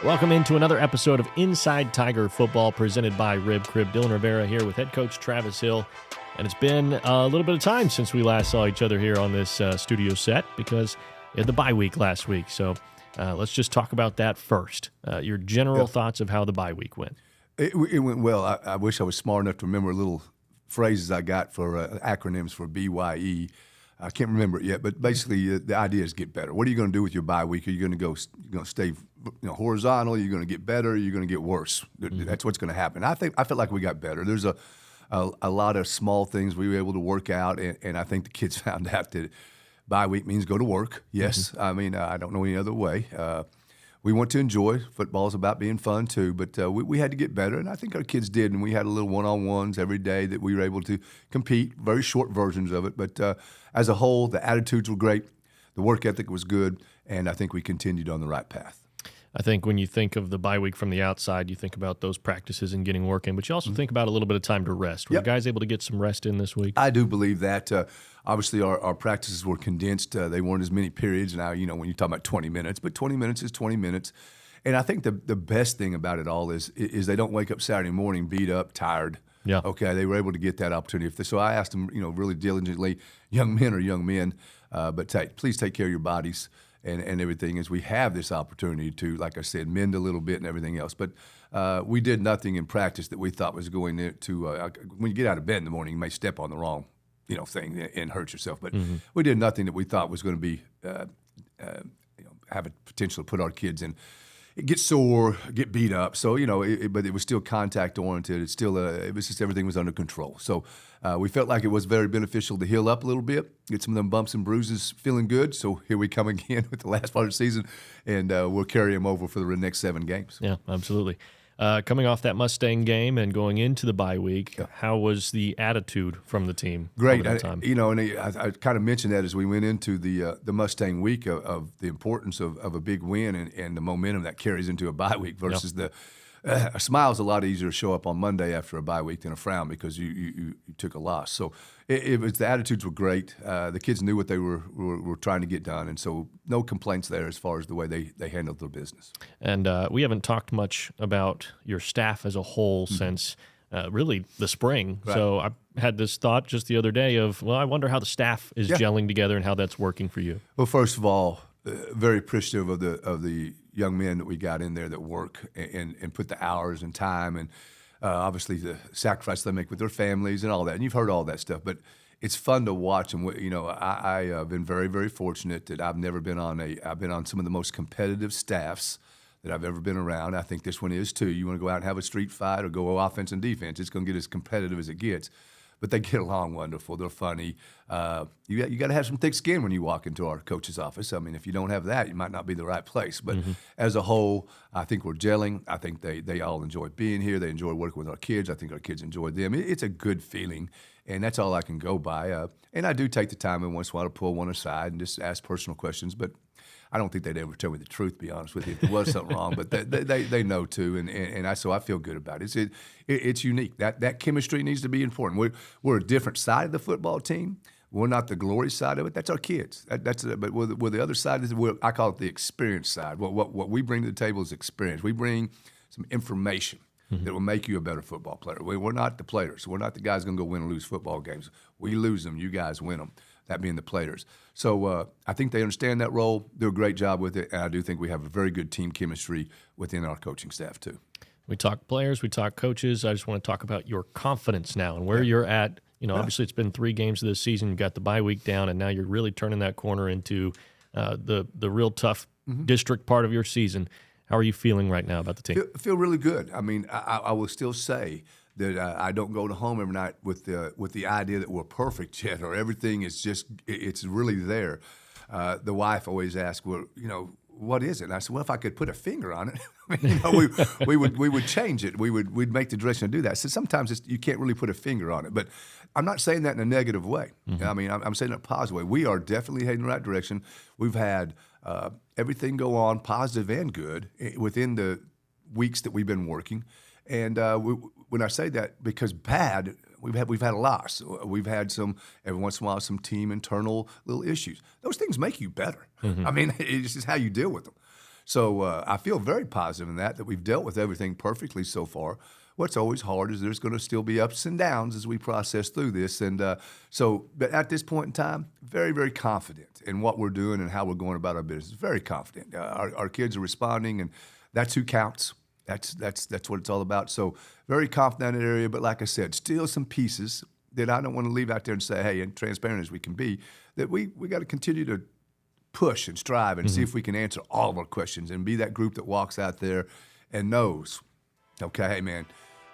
Welcome into another episode of Inside Tiger Football presented by Rib Crib. Dylan Rivera here with head coach Travis Hill. And it's been a little bit of time since we last saw each other here on this studio set because we had the bye week last week. So let's just talk about that first. Your general thoughts of how the bye week went. It went well. I wish I was smart enough to remember little phrases I got for acronyms for BYE. I can't remember it yet, but basically the idea is get better. What are you going to do with your bye week? Are you going to stay horizontal? Are you going to get better? Are you going to get worse? Mm-hmm. That's what's going to happen. I felt like we got better. There's a lot of small things we were able to work out, and I think the kids found out that bye week means go to work. Yes, I mean I don't know any other way. We want to enjoy. Football's about being fun too, but we had to get better, and I think our kids did, and we had a little one-on-ones every day that we were able to compete, very short versions of it, but as a whole, the attitudes were great, the work ethic was good, and I think we continued on the right path. I think when you think of the bye week from the outside, you think about those practices and getting work in, but you also think about a little bit of time to rest. Were guys able to get some rest in this week? I do believe that. Obviously, our practices were condensed. They weren't as many periods. Now, when you talk about 20 minutes, but 20 minutes is 20 minutes. And I think the best thing about it all is they don't wake up Saturday morning beat up, tired. Yeah. Okay, they were able to get that opportunity. So I asked them, really diligently, young men are young men, but please take care of your bodies. And everything as we have this opportunity to, like I said, mend a little bit and everything else. But we did nothing in practice that we thought was going to when you get out of bed in the morning, you may step on the wrong, thing and hurt yourself. But we did nothing that we thought was going to be, have a potential to put our kids in. Get sore, get beat up. So, but it was still contact oriented. It's still, it was just everything was under control. So we felt like it was very beneficial to heal up a little bit, get some of them bumps and bruises feeling good. So here we come again with the last part of the season, and we'll carry them over for the next 7 games. Yeah, absolutely. Coming off that Mustang game and going into the bye week, how was the attitude from the team? Great. I kind of mentioned that as we went into the Mustang week of the importance of a big win and the momentum that carries into a bye week versus a smile is a lot easier to show up on Monday after a bye week than a frown because you took a loss. So the attitudes were great. The kids knew what they were trying to get done, and so no complaints there as far as the way they handled their business. And we haven't talked much about your staff as a whole since really the spring. Right. So I had this thought just the other day of, I wonder how the staff is gelling together and how that's working for you. Well, first of all, very appreciative of the young men that we got in there that work and put the hours and time and obviously the sacrifice they make with their families and all that. And you've heard all that stuff, but it's fun to watch. And I've been very, very fortunate that I've been on some of the most competitive staffs that I've ever been around. I think this one is too. You want to go out and have a street fight or go offense and defense, it's going to get as competitive as it gets. But they get along wonderful. They're funny. You got to have some thick skin when you walk into our coach's office. I mean, if you don't have that, you might not be the right place. But as a whole, I think we're gelling. I think they all enjoy being here. They enjoy working with our kids. I think our kids enjoy them. It's a good feeling, and that's all I can go by. And I do take the time every once in a while to pull one aside and just ask personal questions. But I don't think they'd ever tell me the truth, to be honest with you, if there was something wrong. But they know too, and so I feel good about it. It's unique. That chemistry needs to be important. We're a different side of the football team. We're not the glory side of it. That's our kids. But we're the other side is I call it the experience side. What we bring to the table is experience. We bring some information that will make you a better football player. We're not the players. We're not the guys going to go win and lose football games. We lose them. You guys win them. That being the players. So I think they understand that role, do a great job with it, and I do think we have a very good team chemistry within our coaching staff too. We talk players, we talk coaches. I just want to talk about your confidence now and where you're at. Obviously it's been 3 games of this season. You've got the bye week down, and now you're really turning that corner into the real tough district part of your season. How are you feeling right now about the team? Feel really good. I mean, I will still say that I don't go to home every night with the idea that we're perfect yet or everything is it's really there. The wife always asks, what is it? And I said, well, if I could put a finger on it, we would change it. We'd make the direction to do that. So sometimes you can't really put a finger on it, but I'm not saying that in a negative way. I mean, I'm saying it in a positive way. We are definitely heading in the right direction. We've had everything go on, positive and good, within the weeks that we've been working. And when I say that, because bad, we've had a loss. We've had every once in a while, some team internal little issues. Those things make you better. I mean, it's just how you deal with them. So I feel very positive in that we've dealt with everything perfectly so far. What's always hard is there's going to still be ups and downs as we process through this. And but at this point in time, very, very confident in what we're doing and how we're going about our business. Very confident. Our kids are responding, and that's who counts. That's what it's all about. So very confident in that area. But like I said, still some pieces that I don't want to leave out there and say, hey, and transparent as we can be, that we got to continue to push and strive and see if we can answer all of our questions and be that group that walks out there and knows, okay, hey, man,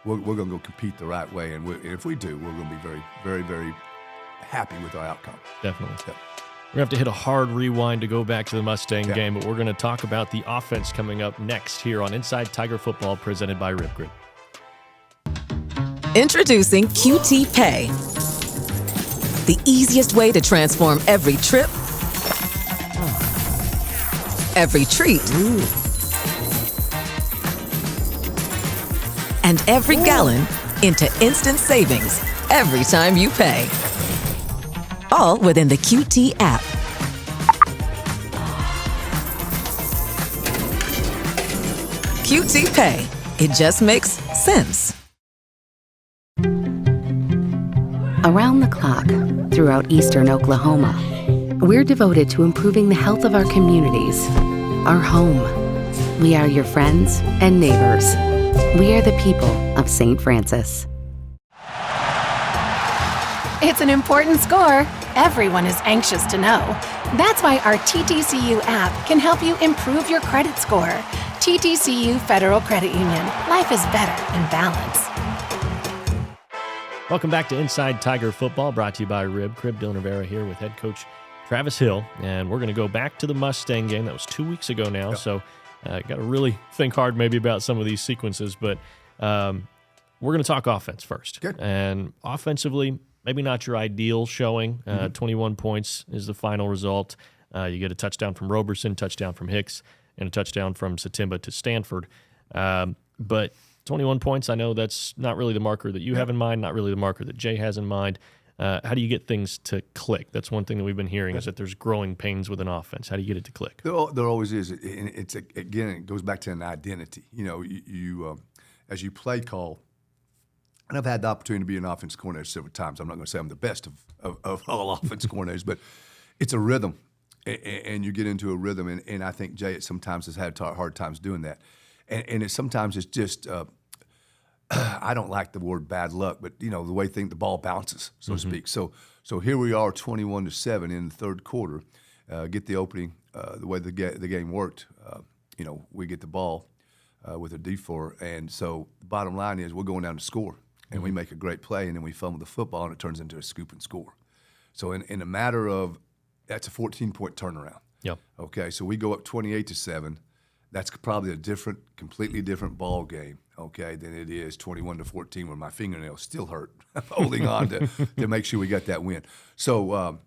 we're going to go compete the right way. And if we do, we're going to be very, very, very happy with our outcome. Definitely. Yep. We're going to have to hit a hard rewind to go back to the Mustang game, but we're going to talk about the offense coming up next here on Inside Tiger Football, presented by Rib Crib. Introducing QT Pay, the easiest way to transform every trip, every treat, and every gallon into instant savings every time you pay. All within the QT app. QT Pay. It just makes sense. Around the clock, throughout eastern Oklahoma, we're devoted to improving the health of our communities, our home. We are your friends and neighbors. We are the people of St. Francis. It's an important score. Everyone is anxious to know. That's why our TTCU app can help you improve your credit score. TTCU Federal Credit Union. Life is better in balance. Welcome back to Inside Tiger Football, brought to you by Rib Crib. Dylan Rivera here with head coach Travis Hill, and we're going to go back to the Mustang game. That was 2 weeks ago now, so got to really think hard maybe about some of these sequences, but we're going to talk offense first. Good. And offensively, maybe not your ideal showing. 21 points is the final result. You get a touchdown from Roberson, touchdown from Hicks, and a touchdown from Satimba to Stanford. But 21 points, I know that's not really the marker that you have in mind, not really the marker that Jay has in mind. How do you get things to click? That's one thing that we've been hearing is that there's growing pains with an offense. How do you get it to click? There always is. And it's again, it goes back to an identity. You know, you as you play call, and I've had the opportunity to be an offense coordinator several times. I'm not going to say I'm the best of all offense coordinators, but it's a rhythm, and you get into a rhythm. And I think Jay sometimes has had hard times doing that. And sometimes it's just I don't like the word bad luck, but you know the way the ball bounces, so to speak. So here we are, 21-7 in the third quarter. Get the opening. The way the game worked, you know, we get the ball with a D4, and so the bottom line is we're going down to score, and we make a great play, and then we fumble the football, and it turns into a scoop and score. So in a matter of that's a 14-point turnaround. Yep. Okay, so we go up 28-7. That's probably a completely different ball game, okay, than it is 21-14 where my fingernails still hurt holding on to make sure we got that win. So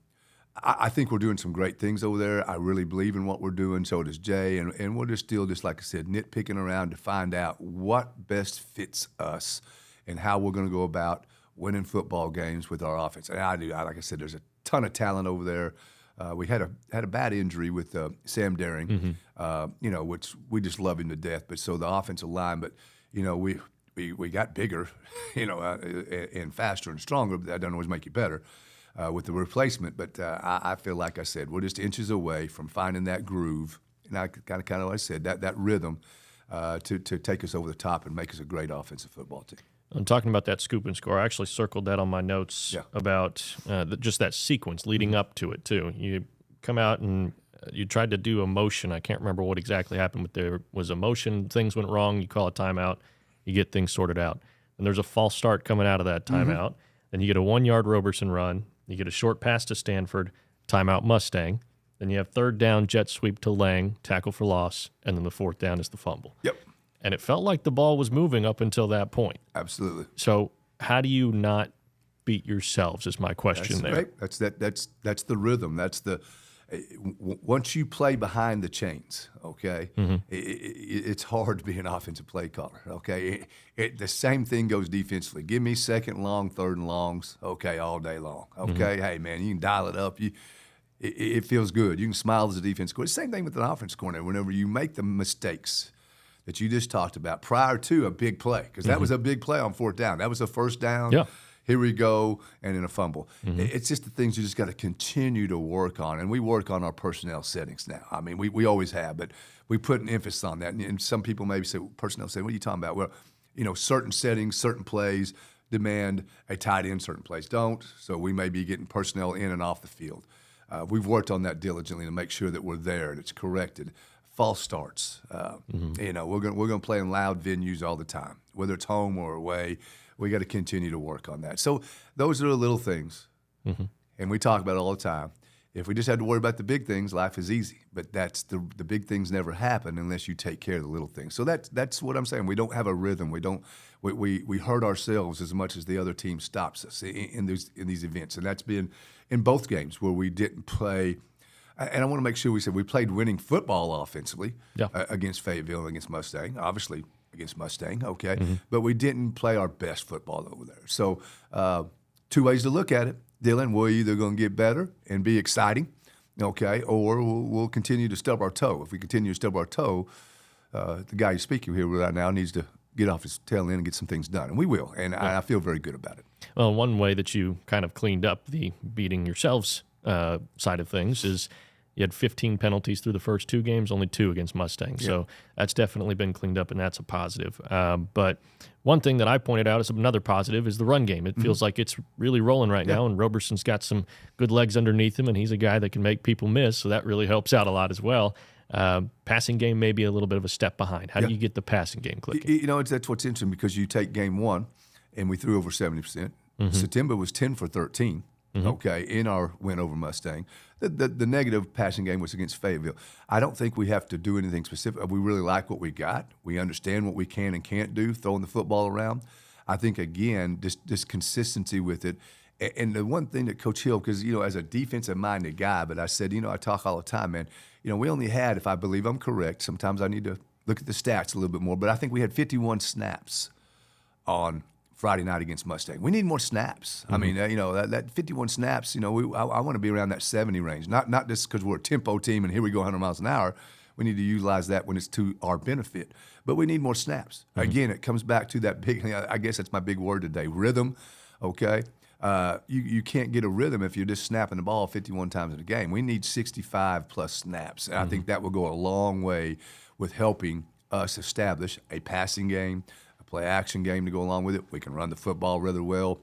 I think we're doing some great things over there. I really believe in what we're doing. So does Jay, and we're just still, just like I said, nitpicking around to find out what best fits us and how we're going to go about winning football games with our offense. And like I said, there's a ton of talent over there. We had a bad injury with Sam Daring, you know, which we just love him to death. But so the offensive line, but you know, we got bigger, you know, and faster and stronger. But that doesn't always make you better with the replacement. But I feel like I said, we're just inches away from finding that groove, and I kind of like I said that rhythm to take us over the top and make us a great offensive football team. I'm talking about that scoop and score. I actually circled that on my notes about just that sequence leading up to it, too. You come out and you tried to do a motion. I can't remember what exactly happened, but there was a motion. Things went wrong. You call a timeout. You get things sorted out. And there's a false start coming out of that timeout. Then you get a 1-yard Roberson run. You get a short pass to Stanford, timeout Mustang. Then you have third down, jet sweep to Lang, tackle for loss. And then the fourth down is the fumble. Yep. And it felt like the ball was moving up until that point. Absolutely. So how do you not beat yourselves is my question there. Right. That's the rhythm. That's the once you play behind the chains, okay, it's hard to be an offensive play caller, okay? The same thing goes defensively. Give me second long, third and longs, okay, all day long, okay? Hey, man, you can dial it up. it feels good. You can smile as a defense coordinator. Same thing with an offense coordinator. Whenever you make the mistakes that you just talked about prior to a big play, because that was a big play on 4th down. That was a first down. Yeah. Here we go, and then a fumble. It's just the things you just got to continue to work on, and we work on our personnel settings now. I mean, we always have, but we put an emphasis on that. And some people maybe say, well, personnel setting, what are you talking about? Well, certain settings, certain plays demand a tight end, certain plays don't. So we may be getting personnel in and off the field. We've worked on that diligently to make sure that we're there and it's corrected. False starts. We're gonna play in loud venues all the time, whether it's home or away. We got to continue to work on that. So those are the little things, and we talk about it all the time. If we just had to worry about the big things, life is easy. But that's the big things never happen unless you take care of the little things. So that's what I'm saying. We don't have a rhythm. We hurt ourselves as much as the other team stops us in these events, and that's been in both games where we didn't play. And I want to make sure we played winning football offensively against Fayetteville and against Mustang, obviously against Mustang, okay? But we didn't play our best football over there. So 2 ways to look at it. Dylan, we're either going to get better and be exciting, okay, or we'll continue to stub our toe. If we continue to stub our toe, the guy you're speaking here right now needs to get off his tail end and get some things done, and we will. And I feel very good about it. Well, one way that you kind of cleaned up the beating yourselves side of things is you had 15 penalties through the first 2 games, only 2 against Mustang. So that's definitely been cleaned up, and that's a positive. But one thing that I pointed out as another positive is the run game. It feels like it's really rolling right now, and Roberson's got some good legs underneath him, and he's a guy that can make people miss, so that really helps out a lot as well. Passing game may be a little bit of a step behind. How do you get the passing game clicking? That's what's interesting, because you take game 1, and we threw over 70%. September was 10 for 13. Okay, in our win over Mustang. The negative passing game was against Fayetteville. I don't think we have to do anything specific. We really like what we got. We understand what we can and can't do, throwing the football around. I think, again, just consistency with it. And the one thing that Coach Hill, because, as a defensive-minded guy, but I said, I talk all the time, man, we only had, if I believe I'm correct, sometimes I need to look at the stats a little bit more, but I think we had 51 snaps on Friday night against Mustang. We need more snaps. I mean, that 51 snaps, I want to be around that 70 range. Not just because we're a tempo team and here we go 100 miles an hour. We need to utilize that when it's to our benefit. But we need more snaps. Again, it comes back to that big, I guess that's my big word today, rhythm, okay? You can't get a rhythm if you're just snapping the ball 51 times in a game. We need 65-plus snaps. And I think that will go a long way with helping us establish a passing game, play action game to go along with it. We can run the football rather well.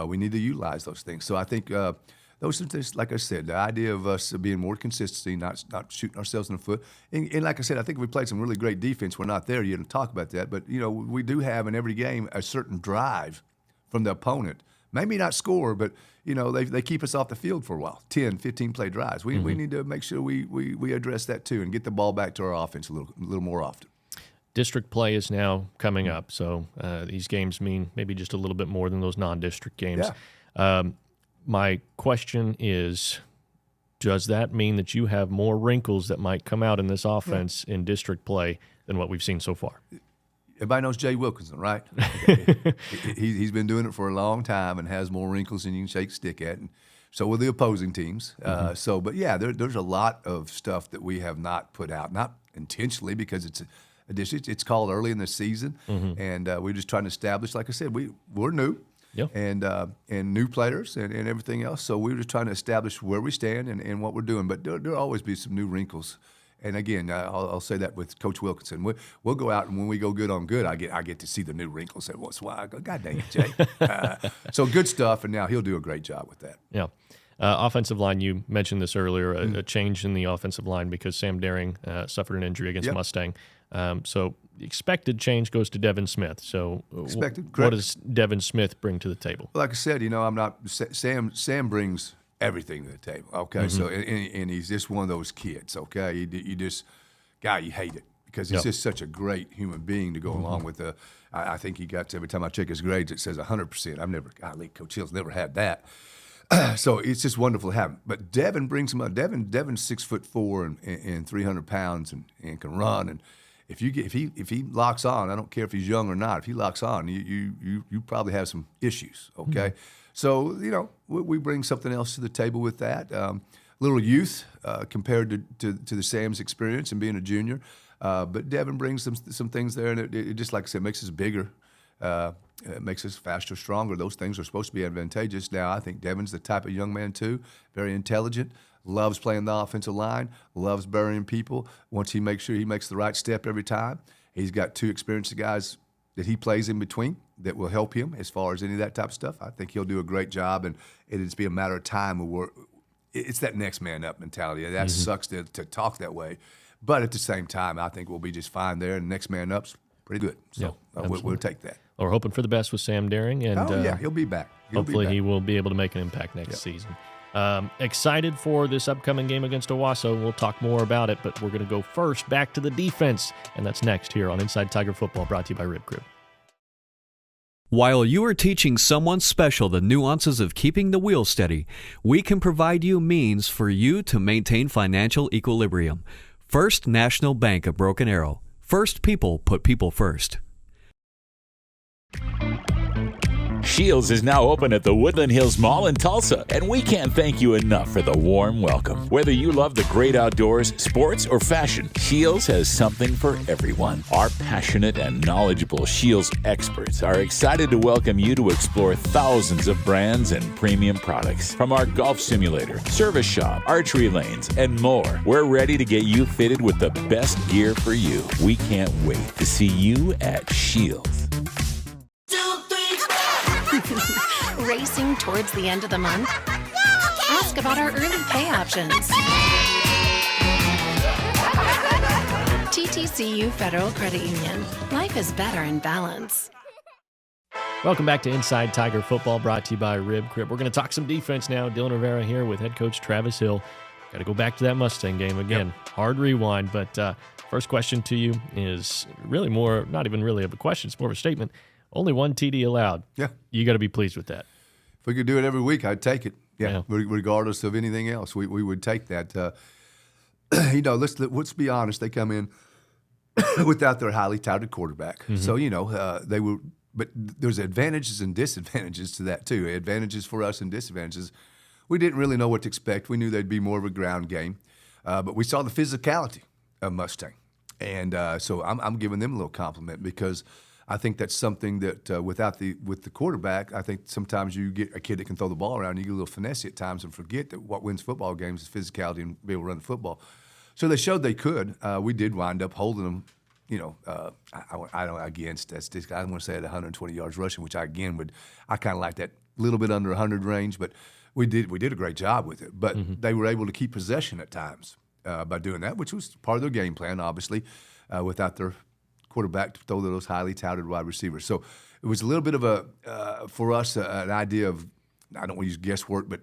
We need to utilize those things. So I think those are things, like I said, the idea of us being more consistency, not shooting ourselves in the foot. And like I said, I think we played some really great defense. We're not there yet to talk about that. But, we do have in every game a certain drive from the opponent. Maybe not score, but, they keep us off the field for a while, 10, 15-play drives. We need to make sure we address that too and get the ball back to our offense a little more often. District play is now coming up, so these games mean maybe just a little bit more than those non-district games. Yeah. My question is, does that mean that you have more wrinkles that might come out in this offense in district play than what we've seen so far? Everybody knows Jay Wilkinson, right? Okay. He's been doing it for a long time and has more wrinkles than you can shake a stick at, and so will the opposing teams. But yeah, there's a lot of stuff that we have not put out, not intentionally because it's called early in the season, and we're just trying to establish. Like I said, we're new, and new players and everything else. So we're just trying to establish where we stand and what we're doing. But there'll always be some new wrinkles. And again, I'll say that with Coach Wilkinson, we'll go out and when we go good on good, I get to see the new wrinkles every once in a while. I go, God dang it, Jay! So good stuff, and now he'll do a great job with that. Yeah. Offensive line, you mentioned this earlier, a change in the offensive line because Sam Daring suffered an injury against Mustang. So the expected change goes to Devin Smith. So what does Devin Smith bring to the table? Well, like I said, I'm not Sam brings everything to the table. Okay, so and he's just one of those kids. Okay, you just you hate it because he's just such a great human being to go along with the. I think he got every time I check his grades, it says 100%. Coach Hill's never had that. So it's just wonderful to have him. But Devin brings him up. Devin's 6'4" and 300 pounds and can run. And if he locks on, I don't care if he's young or not. If he locks on, you probably have some issues. Okay, so we bring something else to the table with that. little youth compared to the Sam's experience and being a junior. But Devin brings some things there, and it just, like I said, makes us bigger. It makes us faster, stronger. Those things are supposed to be advantageous. Now, I think Devin's the type of young man, too, very intelligent, loves playing the offensive line, loves burying people. Once he makes sure he makes the right step every time, he's got 2 experienced guys that he plays in between that will help him as far as any of that type of stuff. I think he'll do a great job, and it'll just be a matter of time. It's that next man up mentality. That sucks to talk that way. But at the same time, I think we'll be just fine there, and next man up's pretty good. So we'll take that. Well, we're hoping for the best with Sam Daring. And, he'll be back. Hopefully he will be able to make an impact next season. Excited for this upcoming game against Owasso. We'll talk more about it, but we're going to go first back to the defense, and that's next here on Inside Tiger Football, brought to you by Rib Crib. While you are teaching someone special the nuances of keeping the wheel steady, we can provide you means for you to maintain financial equilibrium. First National Bank of Broken Arrow. First people put people first. Shields is now open at the Woodland Hills Mall in Tulsa, and we can't thank you enough for the warm welcome. Whether you love the great outdoors, sports, or fashion, Shields has something for everyone. Our passionate and knowledgeable Shields experts are excited to welcome you to explore thousands of brands and premium products. From our golf simulator, service shop, archery lanes, and more, we're ready to get you fitted with the best gear for you. We can't wait to see you at Shields. Racing towards the end of the month? Ask about our early pay options. TTCU Federal Credit Union. Life is better in balance. Welcome back to Inside Tiger Football, brought to you by Rib Crib. We're going to talk some defense now. Dylan Rivera here with head coach Travis Hill. Got to go back to that Mustang game again. Hard rewind, but first question to you is really more, not even really of a question, it's more of a statement. Only 1 TD allowed. Yeah. You got to be pleased with that. If we could do it every week, I'd take it. Yeah. Regardless of anything else, we would take that. Let's be honest. They come in without their highly touted quarterback. So, they were – but there's advantages and disadvantages to that too. Advantages for us and disadvantages. We didn't really know what to expect. We knew they'd be more of a ground game. But we saw the physicality of Mustang. And so I'm giving them a little compliment because – I think that's something that with the quarterback, I think sometimes you get a kid that can throw the ball around, you get a little finesse at times and forget that what wins football games is physicality and be able to run the football. So they showed they could. We did wind up holding them, I don't against that's just, I want to say at 120 yards rushing, which I kind of like that little bit under 100 range, but we did a great job with it. But they were able to keep possession at times by doing that, which was part of their game plan, obviously, without their quarterback to throw to those highly touted wide receivers. So it was a little bit of for us, an idea of, I don't want to use guesswork, but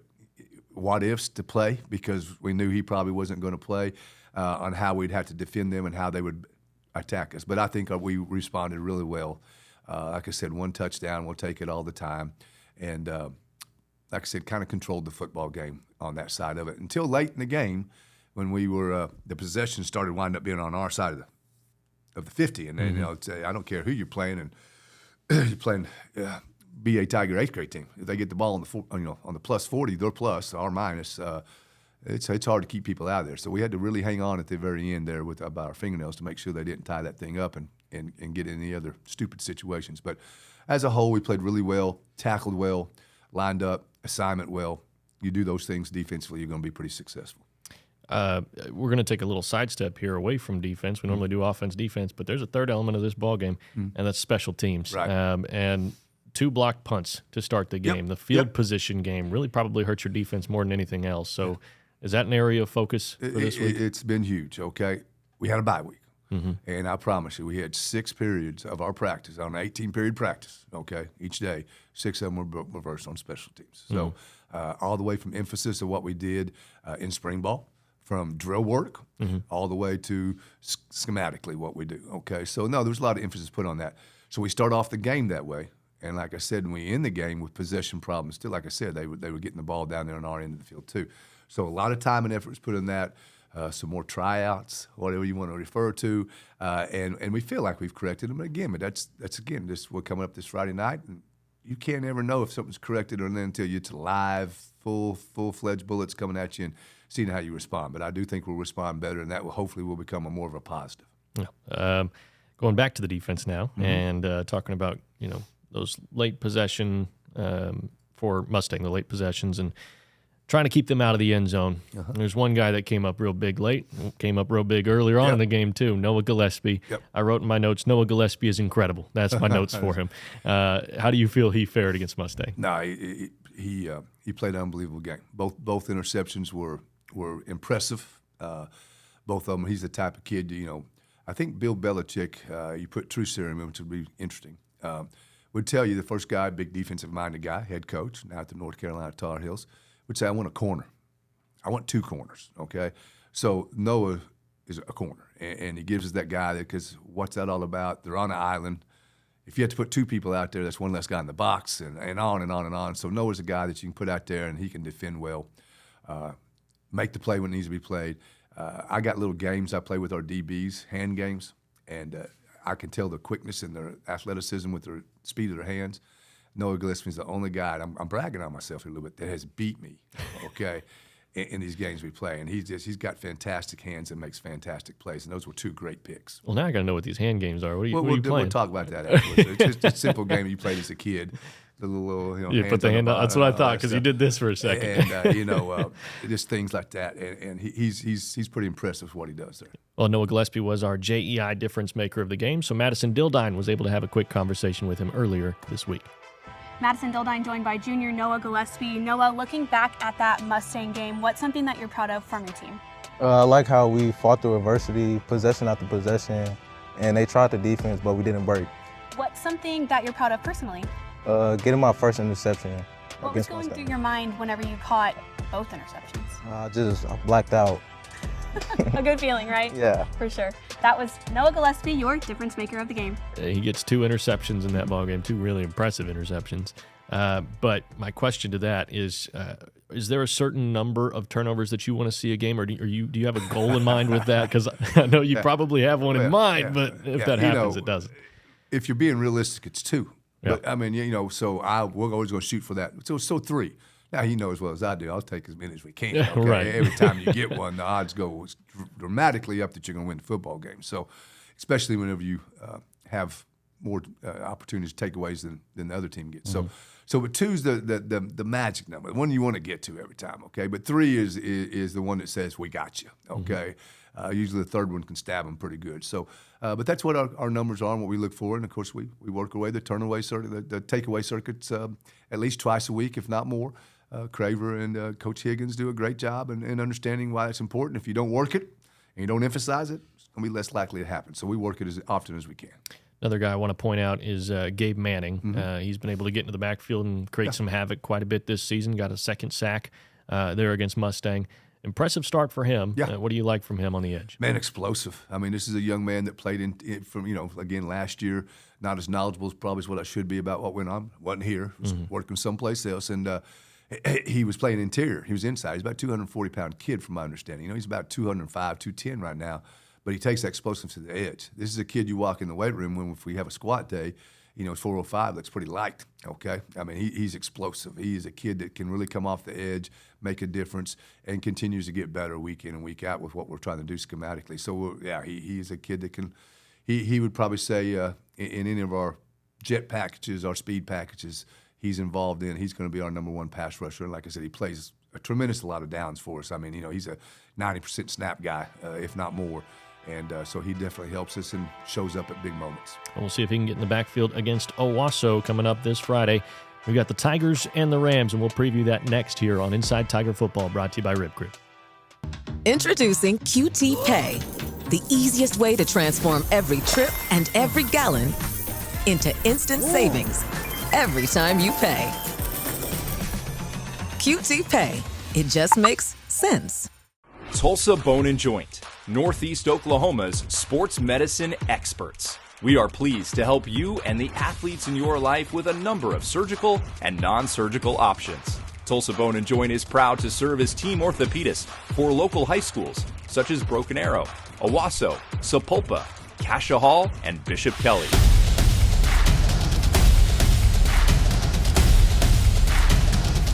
what ifs to play because we knew he probably wasn't going to play on how we'd have to defend them and how they would attack us. But I think we responded really well. Like I said, 1 touchdown, we'll take it all the time. And like I said, kind of controlled the football game on that side of it until late in the game when we were the possession started winding up being on our side of the 50, and then I don't care who you're playing, and you're playing BA Tiger 8th grade team. If they get the ball on the plus 40, they're plus, our minus. It's hard to keep people out of there. So we had to really hang on at the very end there with about our fingernails to make sure they didn't tie that thing up and get in any other stupid situations. But as a whole, we played really well, tackled well, lined up, assignment well. You do those things defensively, you're going to be pretty successful. We're going to take a little sidestep here away from defense. We normally do offense, defense, but there's a third element of this ball game, and that's special teams. Right. And 2 blocked punts to start the game. The field position game really probably hurts your defense more than anything else. So is that an area of focus for this week? It's been huge, okay? We had a bye week, and I promise you, we had 6 periods of our practice, on an 18-period practice, okay, each day. 6 of them were reversed on special teams. So all the way from emphasis of what we did in spring ball, from drill work all the way to schematically what we do, okay? So, no, there's a lot of emphasis put on that. So we start off the game that way, and like I said, when we end the game with possession problems, still, like I said, they were getting the ball down there on our end of the field too. So a lot of time and effort was put in that, some more tryouts, whatever you want to refer to, and we feel like we've corrected them again. But that's again, we're coming up this Friday night, and you can't ever know if something's corrected or not until it's live, full-fledged bullets coming at you, and seeing how you respond. But I do think we'll respond better, and that will hopefully will become more of a positive. Going back to the defense now and talking about, those late possession for Mustang, the late possessions, and trying to keep them out of the end zone. There's one guy that came up real big late, came up real big earlier on in the game too, Noah Gillespie. I wrote in my notes, Noah Gillespie is incredible. That's my notes for him. How do you feel he fared against Mustang? No, he played an unbelievable game. Both interceptions were impressive. Both of them. He's the type of kid, I think Bill Belichick, you put true serum in, which would be interesting. Would tell you the first guy, big defensive-minded guy, head coach, now at the North Carolina Tar Heels, would say, I want a corner. I want 2 corners, okay? So Noah is a corner, and he gives us that guy because what's that all about? They're on an island. If you have to put 2 people out there, that's one less guy in the box, and on and on and on. So Noah's a guy that you can put out there, and he can defend well, make the play when it needs to be played. I got little games I play with our DBs, hand games, and I can tell the quickness and their athleticism with their speed of their hands. Noah Gillespie is the only guy, and I'm bragging on myself a little bit, that has beat me, okay, in these games we play. And he's got fantastic hands and makes fantastic plays, and those were 2 great picks. Well, now I got to know what these hand games are. What are you playing? We'll talk about that afterwards. It's just a simple game you played as a kid. The little, you put the hand out. That's what I thought, because you did this for a second. And just things like that. And he's pretty impressive with what he does there. Well, Noah Gillespie was our JEI difference maker of the game, so Madison Dildine was able to have a quick conversation with him earlier this week. Madison Dildine joined by junior Noah Gillespie. Noah, looking back at that Mustang game, what's something that you're proud of from your team? I like how we fought through adversity, possession after possession, and they tried the defense, but we didn't break. What's something that you're proud of personally? Getting my first interception. What was going through your mind whenever you caught both interceptions? I blacked out. A good feeling, right? Yeah. For sure. That was Noah Gillespie, your difference maker of the game. He gets 2 interceptions in that ballgame, 2 really impressive interceptions. But my question to that is there a certain number of turnovers that you want to see a game, or do you have a goal in mind with that? Because I know you probably have one in mind, but if that happens, it doesn't. If you're being realistic, it's 2. Yep. But, I mean, so we're always going to shoot for that. So 3. Now, he knows as well as I do, I'll take as many as we can. Okay? Right. Every time you get one, the odds go dramatically up that you're going to win the football game. So, especially whenever you have more opportunities to takeaways than the other team gets. So, but 2's the magic number, the one you want to get to every time. Okay, but 3 is the one that says we got you. Okay. Usually the 3rd one can stab them pretty good. So, but that's what our numbers are and what we look for. And, of course, we work away the turn-away circuit, the takeaway circuits at least twice a week, if not more. Craver and Coach Higgins do a great job in understanding why it's important. If you don't work it and you don't emphasize it, it's going to be less likely to happen. So we work it as often as we can. Another guy I want to point out is Gabe Manning. He's been able to get into the backfield and create some havoc quite a bit this season. Got a 2nd sack there against Mustang. Impressive start for him. Yeah. What do you like from him on the edge? Man, explosive. I mean, this is a young man that played from again, last year, not as knowledgeable as probably what I should be about what went on. Wasn't here. Was working someplace else. And he was playing interior. He was inside. He's about a 240-pound kid, from my understanding. He's about 205, 210 right now. But he takes that explosiveness to the edge. This is a kid you walk in the weight room when, if we have a squat day, 405 looks pretty light, okay? I mean, he's explosive. He is a kid that can really come off the edge, make a difference, and continues to get better week in and week out with what we're trying to do schematically. So, he's a kid that can he would probably say in any of our jet packages, our speed packages, he's involved in, he's going to be our number 1 pass rusher. And like I said, he plays a tremendous lot of downs for us. I mean, he's a 90% snap guy, if not more. And so he definitely helps us and shows up at big moments. And we'll see if he can get in the backfield against Owasso coming up this Friday. We've got the Tigers and the Rams, and we'll preview that next here on Inside Tiger Football, brought to you by Rib Crib. Introducing QT Pay, the easiest way to transform every trip and every gallon into instant savings every time you pay. QT Pay. It just makes sense. Tulsa Bone & Joint, Northeast Oklahoma's sports medicine experts. We are pleased to help you and the athletes in your life with a number of surgical and non-surgical options. Tulsa Bone & Joint is proud to serve as team orthopedist for local high schools such as Broken Arrow, Owasso, Sapulpa, Cascia Hall, and Bishop Kelly.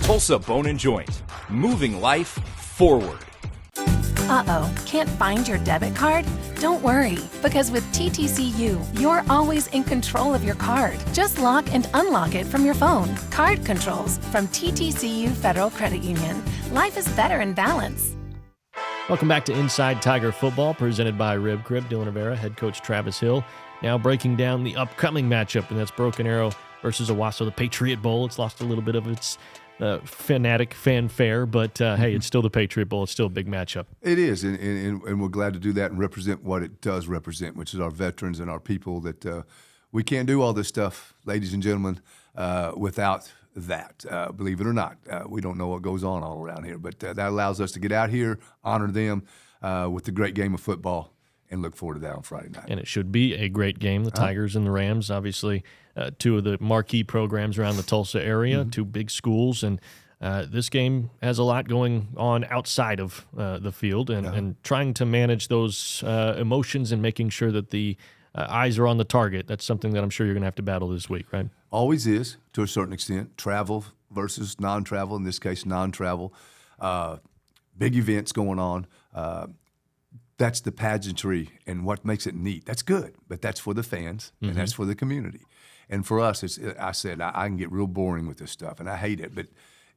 Tulsa Bone & Joint, moving life forward. Uh-oh, can't find your debit card? Don't worry, because with TTCU, you're always in control of your card. Just lock and unlock it from your phone. Card controls from TTCU Federal Credit Union. Life is better in balance. Welcome back to Inside Tiger Football, presented by Rib Crib. Dylan Rivera, head coach Travis Hill, now breaking down the upcoming matchup, and that's Broken Arrow versus Owasso, the Patriot Bowl. It's lost a little bit of its fanatic fanfare, but hey, it's still the Patriot Bowl. It's still a big matchup. It is, and we're glad to do that and represent what it does represent, which is our veterans and our people. That we can't do all this stuff, ladies and gentlemen, without that. Believe it or not, we don't know what goes on all around here, but that allows us to get out here, honor them with the great game of football, and look forward to that on Friday night. And it should be a great game. The Tigers and the Rams, obviously, two of the marquee programs around the Tulsa area, two big schools, and this game has a lot going on outside of the field, and trying to manage those emotions and making sure that the eyes are on the target. That's something that I'm sure you're going to have to battle this week, right? Always is, to a certain extent. Travel versus non-travel, in this case, non-travel. Big events going on. That's the pageantry and what makes it neat. That's good, but that's for the fans, and that's for the community. And for us, I can get real boring with this stuff, and I hate it, but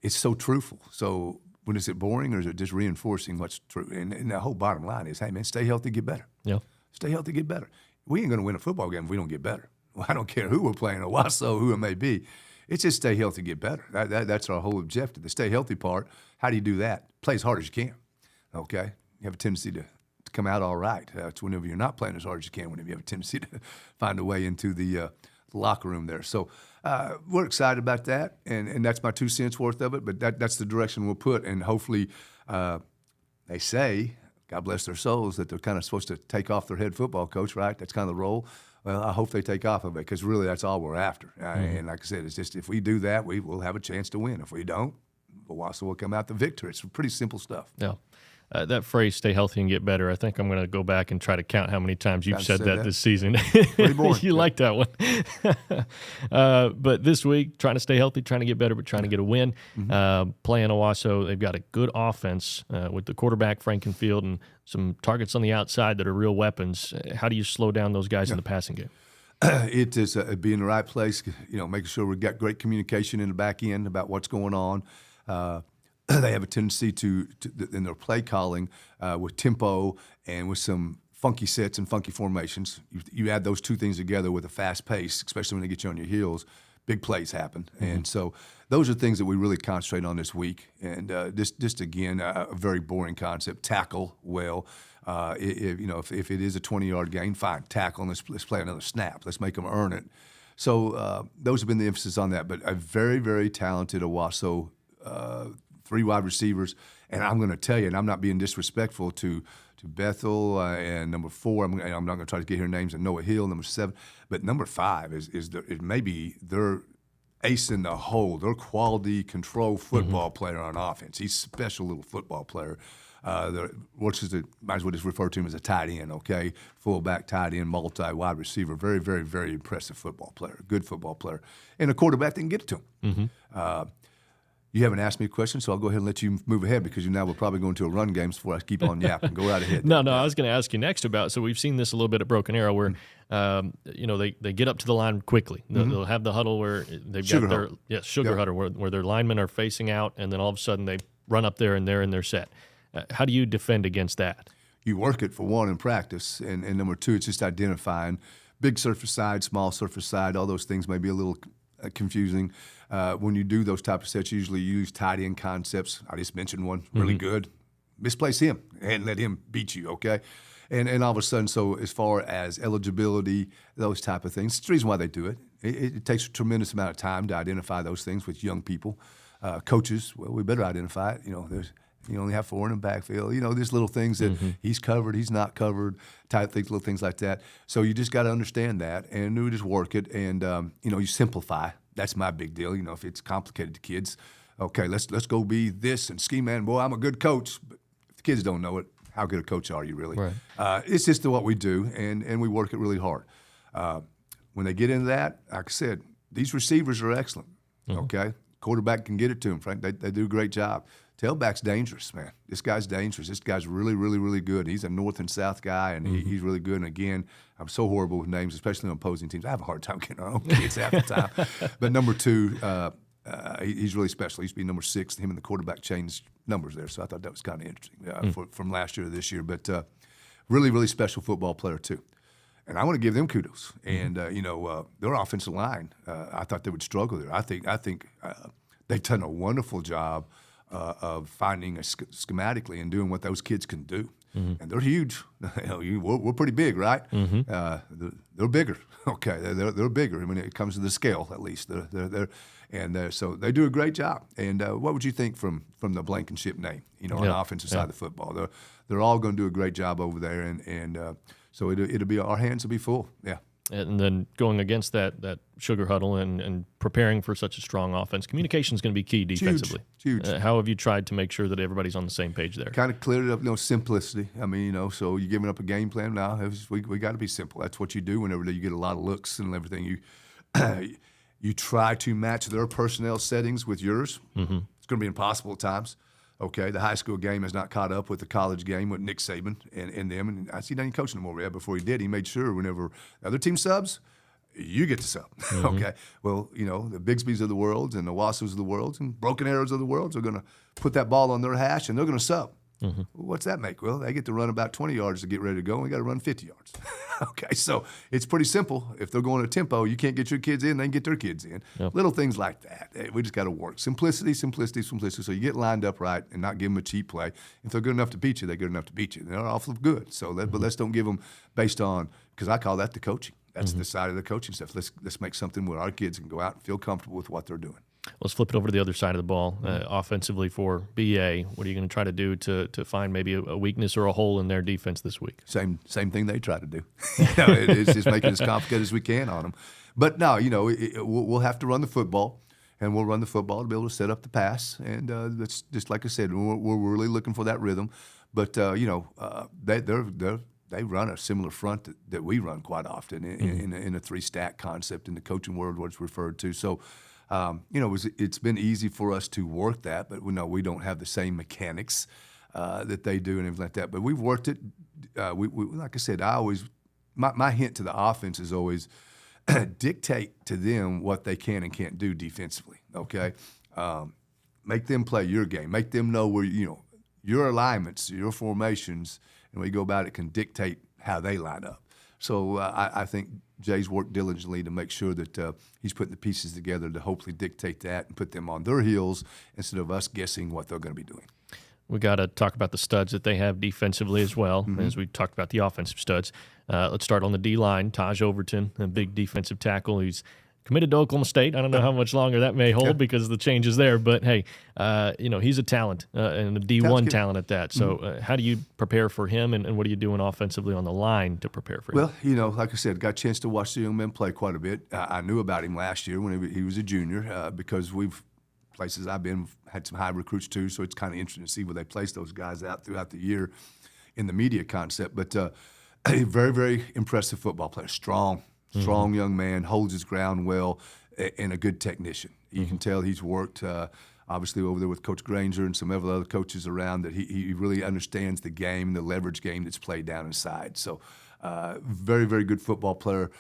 it's so truthful. So when is it boring, or is it just reinforcing what's true? And the whole bottom line is, hey, man, stay healthy, get better. Yeah. Stay healthy, get better. We ain't going to win a football game if we don't get better. Well, I don't care who we're playing, Owasso, who it may be. It's just stay healthy, get better. That's our whole objective. The stay healthy part, how do you do that? Play as hard as you can, okay? You have a tendency to come out all right. It's whenever you're not playing as hard as you can, whenever you have a tendency to find a way into the locker room there. So we're excited about that, and that's my 2 cents worth of it, but that's the direction we'll put, and hopefully they say, God bless their souls, that they're kind of supposed to take off their head football coach, right? That's kind of the role. Well, I hope they take off of it, because really that's all we're after. And like I said, it's just if we do that, we will have a chance to win. If we don't, Owasso will come out the victor. It's pretty simple stuff. Yeah. That phrase, stay healthy and get better, I think I'm going to go back and try to count how many times you've said that this season. Pretty boring. You like that one. But this week, trying to stay healthy, trying to get better, but trying to get a win. Playing Owasso, they've got a good offense with the quarterback, Frankenfield, and some targets on the outside that are real weapons. How do you slow down those guys in the passing game? It is be in the right place, making sure we've got great communication in the back end about what's going on. They have a tendency to in their play calling with tempo and with some funky sets and funky formations. You add those two things together with a fast pace, especially when they get you on your heels, big plays happen. And so those are things that we really concentrate on this week. And just again, a very boring concept, tackle well. If it is a 20-yard gain, fine, tackle, and let's play another snap. Let's make them earn it. So those have been the emphasis on that. But a very, very talented Owasso 3 wide receivers, and I'm going to tell you, and I'm not being disrespectful to Bethel and number 4. I'm not going to try to get her names, and Noah Hill, number 7, but number 5 is maybe their ace in the hole, their quality control football player on offense. He's a special little football player. Might as well just refer to him as a tight end, okay? Fullback, tight end, multi-wide receiver. Very, very, very impressive football player, good football player, and a quarterback that can get it to him. You haven't asked me a question, so I'll go ahead and let you move ahead, because now we're probably going to a run game before I keep on yapping. Go right ahead. No, I was going to ask you next about, so we've seen this a little bit at Broken Arrow where, they get up to the line quickly. They'll have the huddle where they've Sugar got their sugar huddle where their linemen are facing out, and then all of a sudden they run up there and they're in their set. How do you defend against that? You work it, for one, in practice, and number 2, it's just identifying big surface side, small surface side. All those things may be a little confusing. When you do those type of sets, you usually use tight end concepts. I just mentioned one, really good. Misplace him and let him beat you, okay? And all of a sudden, so as far as eligibility, those type of things, it's the reason why they do it. It takes a tremendous amount of time to identify those things with young people. Coaches, well, we better identify it. You only have 4 in the backfield. There's little things that he's covered, he's not covered, type things, little things like that. So you just got to understand that, and we just work it, and you simplify. That's my big deal. If it's complicated to kids, okay, let's go be this and ski man. Boy, I'm a good coach, but if the kids don't know it, how good a coach are you really? Right. It's just what we do, and we work it really hard. When they get into that, like I said, these receivers are excellent. Okay, quarterback can get it to him, Frank. They do a great job. Tailback's dangerous, man. This guy's dangerous. This guy's really, really, really good. He's a north and south guy, and he's really good. And again, I'm so horrible with names, especially on opposing teams. I have a hard time getting our own kids half the time. But number 2, he's really special. He used to be number 6. Him and the quarterback changed numbers there, so I thought that was kind of interesting from last year to this year. But really, really special football player too. And I want to give them kudos. And their offensive line, I thought they would struggle there. I think they've done a wonderful job of finding schematically and doing what those kids can do. And they're huge. We're pretty big, right? They're bigger. Okay, they're bigger when it comes to the scale, at least. So they do a great job. And what would you think from the Blankenship name? On the offensive side of the football, they're all going to do a great job over there, and so it'll be, our hands will be full. Yeah. And then going against that sugar huddle and preparing for such a strong offense, communication is going to be key defensively. Huge. How have you tried to make sure that everybody's on the same page there? Kind of cleared it up, simplicity. I mean, so you're giving up a game plan now. We got to be simple. That's what you do whenever you get a lot of looks and everything. You try to match their personnel settings with yours. It's going to be impossible at times. Okay, the high school game has not caught up with the college game with Nick Saban and them. And I see he doesn't coach no more. Before he did, he made sure whenever the other team subs, you get to sub. Okay, well, the Bigsbys of the world and the Owassos of the world and Broken Arrows of the world are going to put that ball on their hash and they're going to sub. Well, what's that make? Well, they get to run about 20 yards to get ready to go, and we got to run 50 yards. Okay, so it's pretty simple. If they're going at a tempo, you can't get your kids in, they can get their kids in. Yep. Little things like that. We just got to work. Simplicity. So you get lined up right and not give them a cheap play. If they're good enough to beat you, they're good enough to beat you. They're awful good. So, but let's don't give them based on, because I call that the coaching. That's the side of the coaching stuff. Let's make something where our kids can go out and feel comfortable with what they're doing. Let's flip it over to the other side of the ball. Offensively for BA, what are you going to try to do to find maybe a weakness or a hole in their defense this week? Same thing they try to do. It's just making it as complicated as we can on them. But no, we'll have to run the football, and we'll run the football to be able to set up the pass. And that's just like I said, we're really looking for that rhythm. But they run a similar front that we run quite often in a 3-stack concept in the coaching world, what it's referred to. So. It's been easy for us to work that, but we don't have the same mechanics that they do and everything like that. But we've worked it. We like I said, my hint to the offense is always dictate to them what they can and can't do defensively. Okay, make them play your game. Make them know where your alignments, your formations, and we go about it can dictate how they line up. So I think Jay's worked diligently to make sure that he's putting the pieces together to hopefully dictate that and put them on their heels instead of us guessing what they're going to be doing. We got to talk about the studs that they have defensively as well, as we talked about the offensive studs. Let's start on the D-line. Taj Overton, a big defensive tackle. He's committed to Oklahoma State. I don't know how much longer that may hold because of the changes there, but hey, he's a talent and a D1 talent at that. So how do you prepare for him, and what are you doing offensively on the line to prepare for him? Well, like I said, got a chance to watch the young men play quite a bit. I knew about him last year when he was a junior because places I've been had some high recruits too, so it's kind of interesting to see where they place those guys out throughout the year in the media concept. But a very, very impressive football player, strong young man, holds his ground well, and a good technician. You can tell he's worked, obviously, over there with Coach Granger and some other coaches around that he really understands the game, the leverage game that's played down inside. So very, very good football player.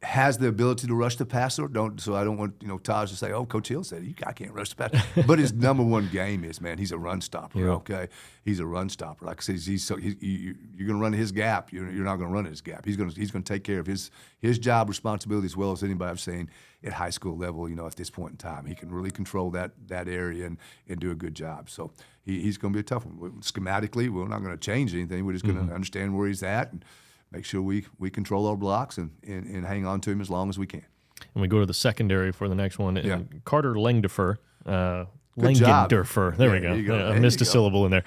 Has the ability to rush the passer. So I don't want Taj to say, "Oh, Coach Hill said I can't rush the passer." But his number one game is, man, he's a run stopper. Yeah. Okay, he's a run stopper. Like I said, you're going to run his gap. You're not going to run his gap. He's going to take care of his job responsibility as well as anybody I've seen at high school level. At this point in time, he can really control that area and do a good job. So he's going to be a tough one. Schematically, we're not going to change anything. We're just going to understand where he's at and make sure we control our blocks and hang on to him as long as we can. And we go to the secondary for the next one. Yeah. Carter Langdorfer. Langendorfer. There we go. I missed a syllable in there.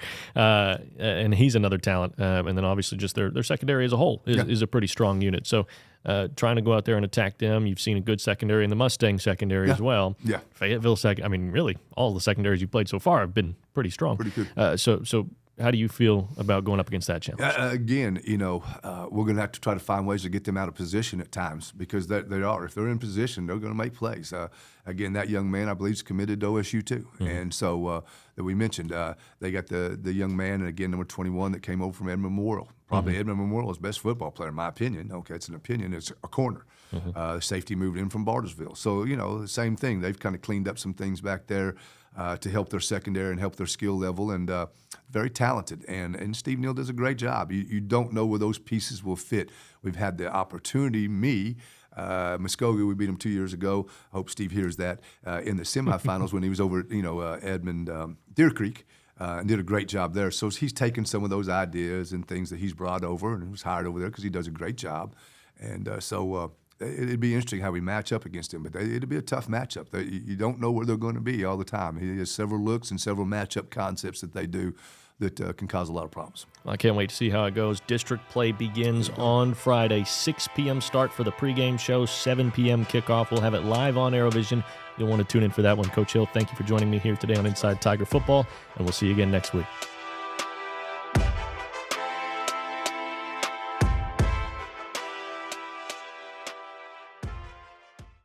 And he's another talent. And then obviously just their secondary as a whole is a pretty strong unit. So trying to go out there and attack them. You've seen a good secondary in the Mustang secondary as well. Fayetteville really all the secondaries you played so far have been pretty strong. Pretty good. So How do you feel about going up against that challenge? Again, we're going to have to try to find ways to get them out of position at times because they are. If they're in position, they're going to make plays. Again, that young man, I believe, is committed to OSU too. Mm-hmm. And so that we mentioned, they got the young man, and again, number 21 that came over from Edmond Memorial. Probably Edmond Memorial is the best football player, in my opinion. Okay, it's an opinion. It's a corner. Safety moved in from Bartlesville. So, the same thing. They've kind of cleaned up some things back there to help their secondary and help their skill level, and very talented. And Steve Neal does a great job. You don't know where those pieces will fit. We've had the opportunity, Muskogee, we beat him 2 years ago. I hope Steve hears that, in the semifinals when he was over at, Edmond, Deer Creek. And did a great job there. So he's taken some of those ideas and things that he's brought over and was hired over there because he does a great job. And so it'd be interesting how we match up against him. But it'd be a tough matchup. You don't know where they're going to be all the time. He has several looks and several matchup concepts that they do that can cause a lot of problems. Well, I can't wait to see how it goes. District play begins on Friday, 6 p.m. start for the pregame show, 7 p.m. kickoff. We'll have it live on Aerovision. You'll want to tune in for that one. Coach Hill, thank you for joining me here today on Inside Tiger Football, and we'll see you again next week.